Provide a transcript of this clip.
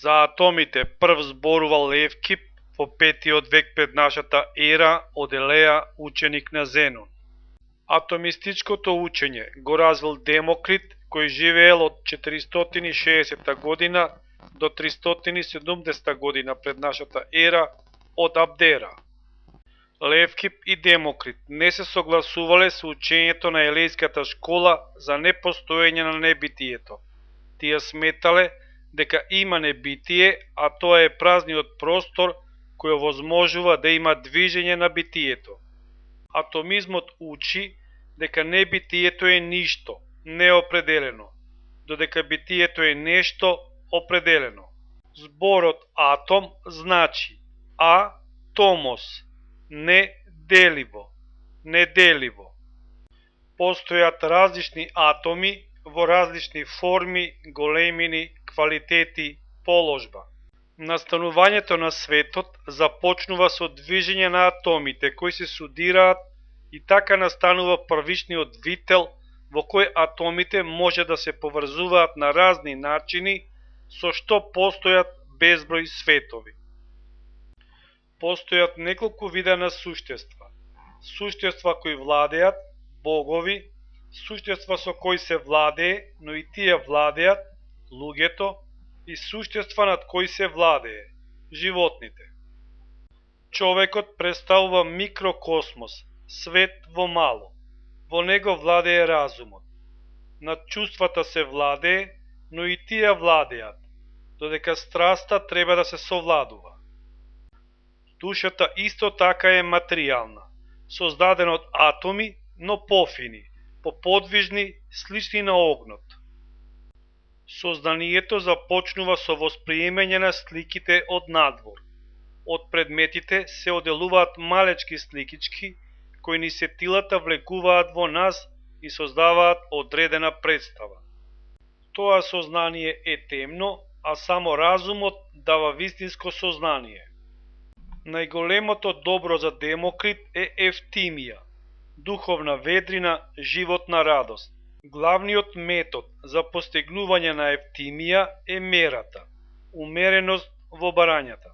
За атомите прв зборувал Евкип во 5 век пред нашата ера од Елеја, ученик на Зенон. Атомистичкото учење го развил Демокрит, кој живеел од 460 година до 370 година пред нашата ера од Абдера. Левкип и Демокрит не се согласувале со учењето на елејската школа за непостоење на небитието. Тие сметале дека има небитие, а тоа е празниот простор кој овозможува да има движење на битието. Атомизмот учи дека небитието е ништо, неопределено, додека битието е нешто определено. Зборот атом значи томос, неделиво, неделиво. Постојат различни атоми во различни форми, големини, квалитети, положба. Настанувањето на светот започнува со движење на атомите кои се судираат и така настанува првичниот вител во кој атомите може да се поврзуваат на разни начини, со што постојат безброј светови. Постојат неколку вида на суштества. Суштества кои владеат, богови, суштества со кои се владее, но и тие владеат, луѓето, и суштества над кои се владее, животните. Човекот представува микрокосмос, свет во мало. Во него владее разумот. Над чувствата се владее, но и тие владеат, додека страста треба да се совладува. Душата исто така е материјална, создадена од атоми, но пофини, поподвижни, слични на огнот. Созданието започнува со восприемање на сликите од надвор. Од предметите се оделуваат малечки сликички, кои ни сетилата влекуваат во нас и создаваат одредена представа. Тоа сознание е темно, а само разумот дава вистинско сознание. Најголемото добро за Демокрит е ефтимија, духовна ведрина, животна радост. Главниот метод за постигнување на ефтимија е мерата, умереност во барањата.